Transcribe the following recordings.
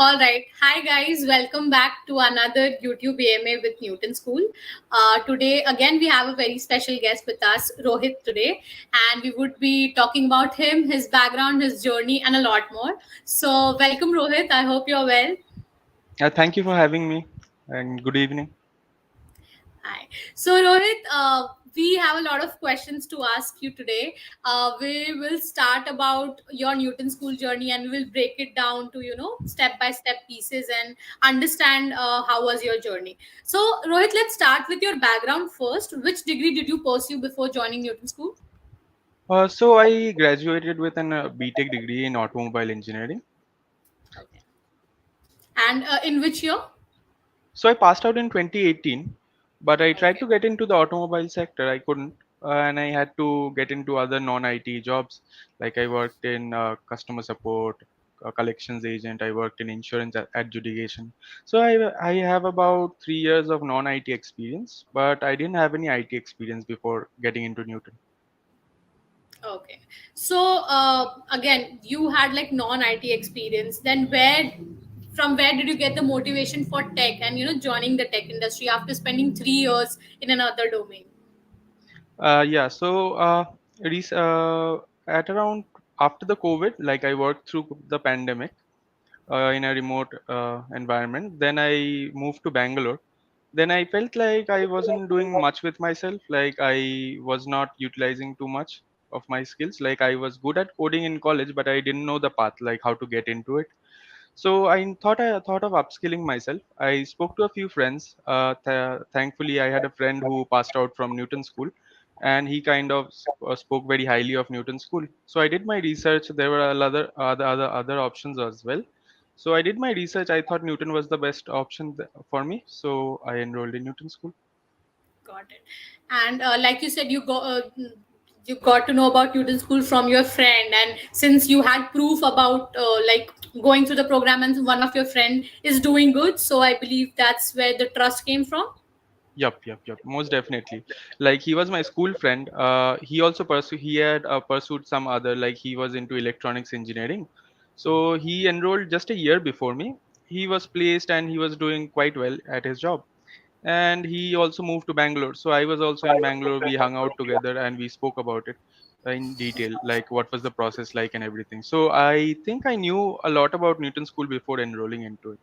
All right. Hi, guys. Welcome back to another YouTube AMA with Newton School. Today, again, we have a very special guest with us, Rohit, today. And we would be talking about him, his background, his journey, and a lot more. So, welcome, Rohit. I hope you're well. Thank you for having me and good evening. Hi. So, Rohit, we have a lot of questions to ask you today. We will start about your Newton School journey and we will break it down to, step by step pieces and understand how was your journey. So, Rohit, let's start with your background first. Which degree did you pursue before joining Newton School? So I graduated with an BTech degree in automobile engineering. Okay. And in which year? So I passed out in 2018, but I tried Okay. to get into the automobile sector. I couldn't, and I had to get into other non-IT jobs. Like I worked in customer support, collections agent. I worked in insurance adjudication. So I have about 3 years of non-IT experience, but I didn't have any IT experience before getting into Newton. Okay. So again, you had like non-IT experience. Then from where did you get the motivation for tech and joining the tech industry after spending 3 years in another domain? Yeah, so at around after the COVID, like I worked through the pandemic in a remote environment. Then I moved to Bangalore. Then I felt like I wasn't doing much with myself. Like I was not utilizing too much of my skills. Like I was good at coding in college, but I didn't know the path, like how to get into it. So I thought of upskilling myself. I spoke to a few friends. Thankfully, I had a friend who passed out from Newton School, and he kind of spoke very highly of Newton School. So I did my research. There were other options as well. So I did my research. I thought Newton was the best option for me. So I enrolled in Newton School. Got it. And like you said, you got to know about Newton School from your friend, and since you had proof about like going through the program, and one of your friend is doing good, so I believe that's where the trust came from. Yup. Most definitely. Like he was my school friend. He had pursued some other, like he was into electronics engineering. So he enrolled just a year before me. He was placed and he was doing quite well at his job. And he also moved to Bangalore. So I was also in Bangalore. We hung out together and we spoke about it in detail, like what was the process like and everything. So I think I knew a lot about Newton School before enrolling into it.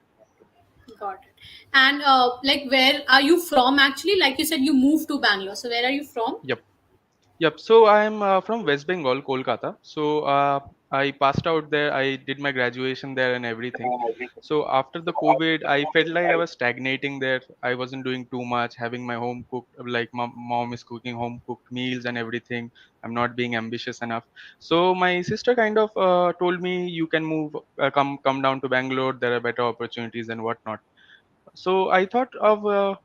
Got it. And like, where are you from actually? Like you said, you moved to Bangalore. So where are you from? Yep. Yep. So I'm from West Bengal, Kolkata. So I passed out there. I did my graduation there and everything. So after the COVID, I felt like I was stagnating there. I wasn't doing too much, having my home cooked, like my mom is cooking home cooked meals and everything. I'm not being ambitious enough. So my sister kind of told me, you can move, come down to Bangalore. There are better opportunities and whatnot. So I thought of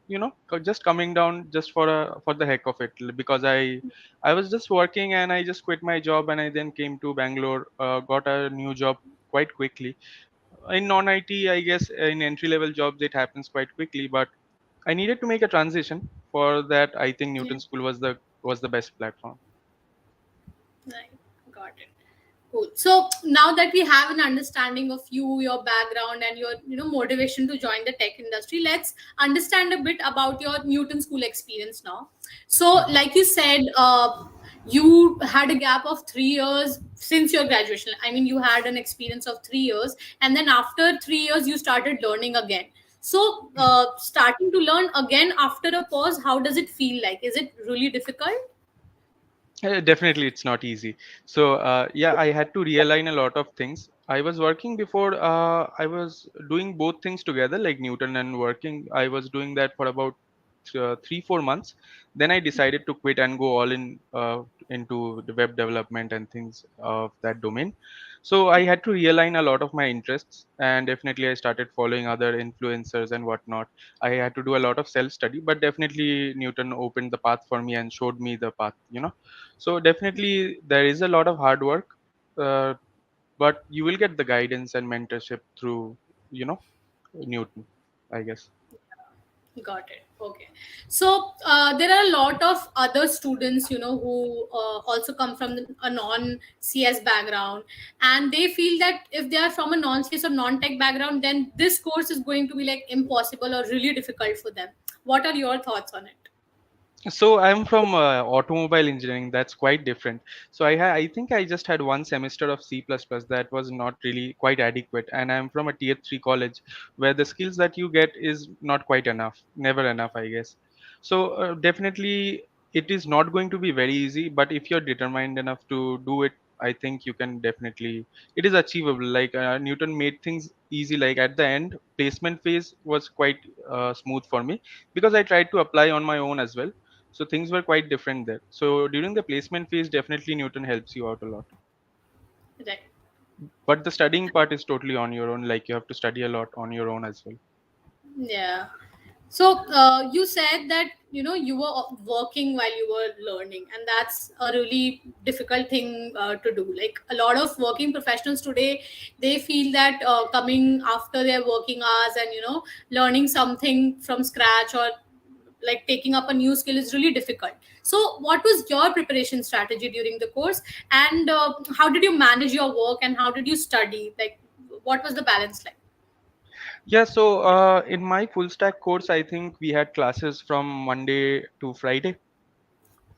just coming down just for the heck of it, because I was just working and I just quit my job and I then came to Bangalore, got a new job quite quickly in non-IT. I guess in entry level jobs it happens quite quickly, but I needed to make a transition. For that, I think Yeah. Newton School was the best platform. Right. Got it. Cool. So now that we have an understanding of you, your background, and your motivation to join the tech industry, let's understand a bit about your Newton School experience now. So, Mhm. like you said, you had a gap of 3 years since your graduation. I mean, you had an experience of 3 years, and then after 3 years, you started learning again. So, starting to learn again after a pause, how does it feel like? Is it really difficult? Definitely, it's not easy. So, yeah, I had to realign a lot of things. I was working before, I was doing both things together, like Newton and working. I was doing that for about 3, 4 months. Then I decided to quit and go all in into the web development and things of that domain. So I had to realign a lot of my interests, and definitely I started following other influencers and whatnot. I had to do a lot of self study, but definitely Newton opened the path for me and showed me the path. So definitely there is a lot of hard work, uh, but you will get the guidance and mentorship through you know Newton, I guess. Got it. Okay. So there are a lot of other students, who also come from a non CS background, and they feel that if they are from a non CS or non tech background, then this course is going to be like impossible or really difficult for them. What are your thoughts on it? So I'm from automobile engineering. That's quite different. So I think I just had one semester of C++ that was not really quite adequate, and I'm from a tier 3 college where the skills that you get is not quite enough, never enough, I guess. So definitely it is not going to be very easy, but if you're determined enough to do it, I think you can definitely. It is achievable. Like Newton made things easy. Like at the end, placement phase was quite smooth for me because I tried to apply on my own as well, so things were quite different there. So during the placement phase, definitely Newton helps you out a lot. Right. But the studying part is totally on your own. Like you have to study a lot on your own as well. Yeah. So you said that you were working while you were learning, and that's a really difficult thing to do. Like a lot of working professionals today, they feel that coming after their working hours and learning something from scratch, or like taking up a new skill, is really difficult. So what was your preparation strategy during the course, and how did you manage your work, and how did you study? Like, what was the balance like? Yeah, so in my full stack course, I think we had classes from Monday to Friday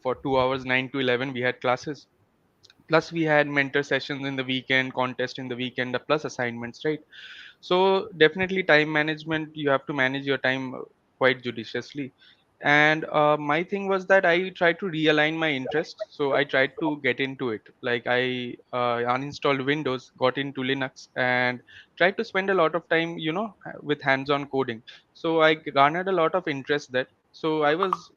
for 2 hours, 9 to 11. We had classes. Plus, we had mentor sessions in the weekend, contest in the weekend, plus assignments, right? So definitely time management, you have to manage your time quite judiciously. And my thing was that I tried to realign my interest, so I tried to get into it. Like I uninstalled Windows, got into Linux, and tried to spend a lot of time, with hands-on coding. So I garnered a lot of interest there. So I was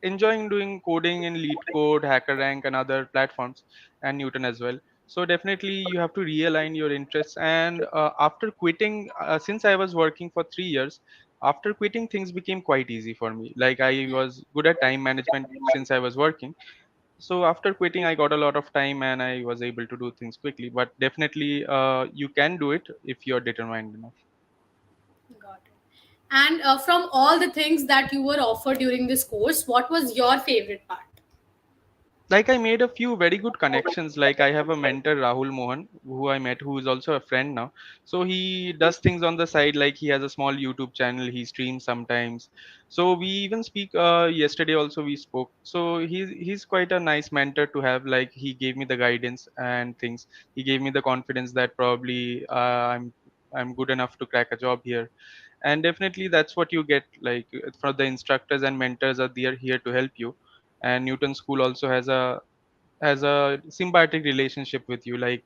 enjoying doing coding in Lead Code, HackerRank, and other platforms, and Newton as well. So definitely you have to realign your interests. And after quitting, since I was working for 3 years, after quitting things became quite easy for me. Like I was good at time management since I was working. So after quitting I got a lot of time and I was able to do things quickly. But definitely you can do it if you're determined enough. Got it. And from all the things that you were offered during this course, what was your favorite part? Like I made a few very good connections. Like I have a mentor, Rahul Mohan, who I met, who is also a friend now. So he does things on the side. Like he has a small YouTube channel, he streams sometimes. So we even speak, yesterday also we spoke. So he's quite a nice mentor to have. Like he gave me the guidance and things. He gave me the confidence that probably I'm good enough to crack a job here. And definitely that's what you get. Like for the instructors and mentors are there here to help you. And Newton School also has a symbiotic relationship with you. Like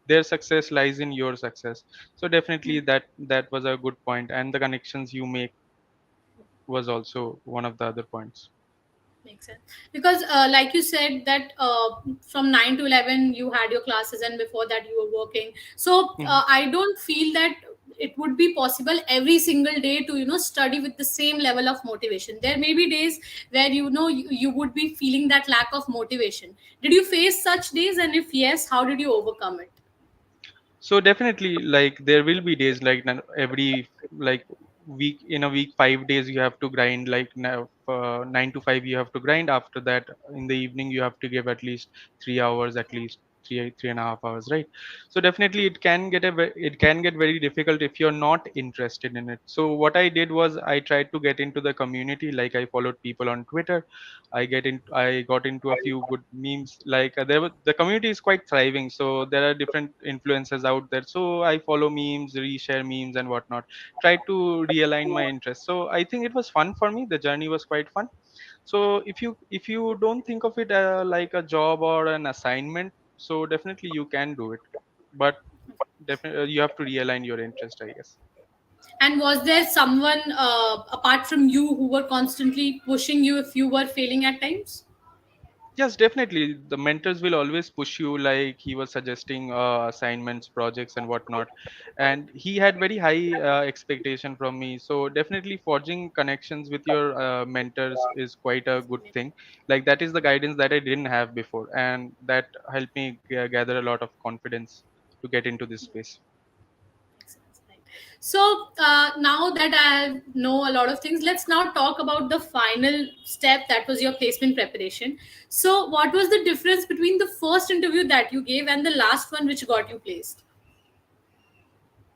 their success lies in your success. So definitely that was a good point, and the connections you make was also one of the other points. Makes sense. Because, like you said, that from 9 to 11, you had your classes, and before that, you were working. So, Mhm. I don't feel that it would be possible every single day to, study with the same level of motivation. There may be days where, you would be feeling that lack of motivation. Did you face such days? And if yes, how did you overcome it? So definitely, like there will be days like every like week, in a week, 5 days you have to grind. Like now 9 to 5 you have to grind. After that, in the evening you have to give at least 3 hours, at least 3.5 hours, right? So definitely it can get very difficult if you're not interested in it. So what I did was I tried to get into the community. Like I followed people on Twitter. I got into a few good memes. Like the community is quite thriving, so there are different influencers out there. So I follow memes, reshare memes, and whatnot. Try to realign my interests. So I think it was fun for me. The journey was quite fun. So if you don't think of it like a job or an assignment, so definitely you can do it. But definitely you have to realign your interest, I guess. And was there someone apart from you who were constantly pushing you if you were failing at times? Yes, definitely. The mentors will always push you. Like he was suggesting assignments, projects, and whatnot, and he had very high expectation from me. So definitely, forging connections with your mentors is quite a good thing. Like that is the guidance that I didn't have before, and that helped me gather a lot of confidence to get into this space. So now that I know a lot of things, let's now talk about the final step, that was your placement preparation. So, what was the difference between the first interview that you gave and the last one which got you placed?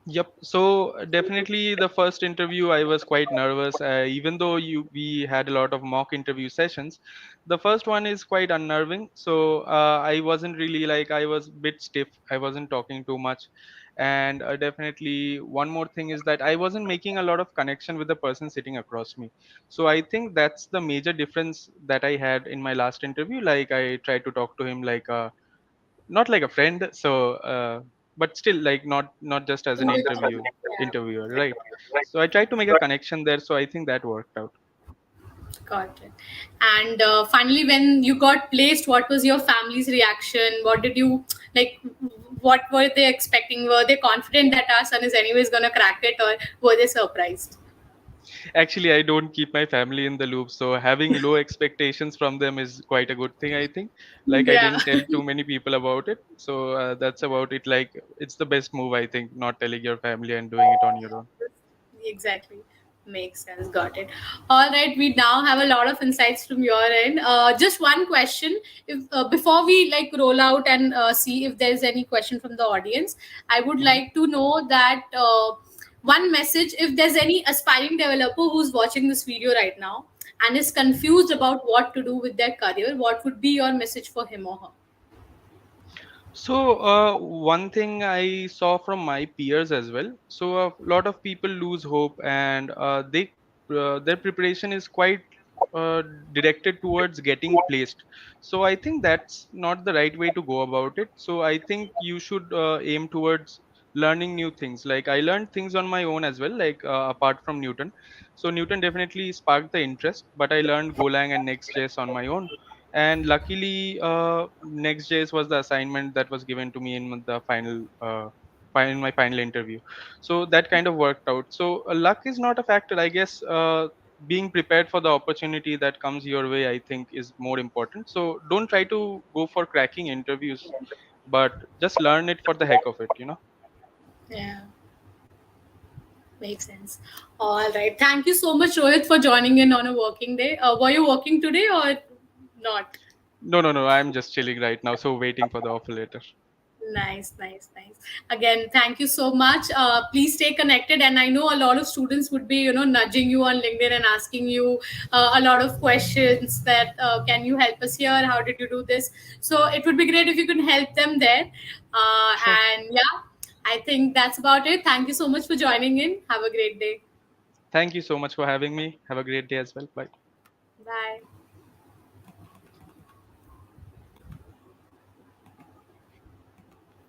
Yep. So definitely the first interview I was quite nervous. Even though we had a lot of mock interview sessions, the first one is quite unnerving. So I wasn't really like I was a bit stiff. I wasn't talking too much, and definitely one more thing is that I wasn't making a lot of connection with the person sitting across me. So I think that's the major difference that I had in my last interview. Like I tried to talk to him like not like a friend, so but still like not just as an interviewer, right? So I tried to make a connection there, so I think that worked out. Got it. And finally, when you got placed, what was your family's reaction? What did you like? What were they expecting? Were they confident that our son is anyways gonna crack it, or were they surprised? Actually, I don't keep my family in the loop, so having low expectations from them is quite a good thing, I think. Like I Yeah. didn't tell too many people about it, so that's about it. Like it's the best move, I think, not telling your family and doing it on your own. Exactly. Makes sense. Got it. All right. We now have a lot of insights from your end. Just one question. If before we like roll out and see if there's any question from the audience, I would Mhm. like to know that one message. If there's any aspiring developer who's watching this video right now and is confused about what to do with their career, what would be your message for him or her? So, one thing I saw from my peers as well. So, a lot of people lose hope, and their preparation is quite uh, directed towards getting placed. So, I think that's not the right way to go about it. So, I think you should aim towards learning new things. Like I learned things on my own as well, like apart from Newton. So, Newton definitely sparked the interest, but I learned Golang and Next.js on my own, and luckily Next.js was the assignment that was given to me in the in my final interview. So that kind of worked out. So luck is not a factor, I guess. Being prepared for the opportunity that comes your way, I think, is more important. So don't try to go for cracking interviews, but just learn it for the heck of it, you know. Yeah. Makes sense. All right. Thank you so much, Rohit, for joining in on a working day. Were you working today or not? No, I'm just chilling right now, so waiting for the offer letter. Nice, nice, nice. Again, thank you so much. Please stay connected. And I know a lot of students would be, nudging you on LinkedIn and asking you a lot of questions that can you help us here? How did you do this? So it would be great if you can help them there. Sure. And yeah, I think that's about it. Thank you so much for joining in. Have a great day. Thank you so much for having me. Have a great day as well. Bye. Bye.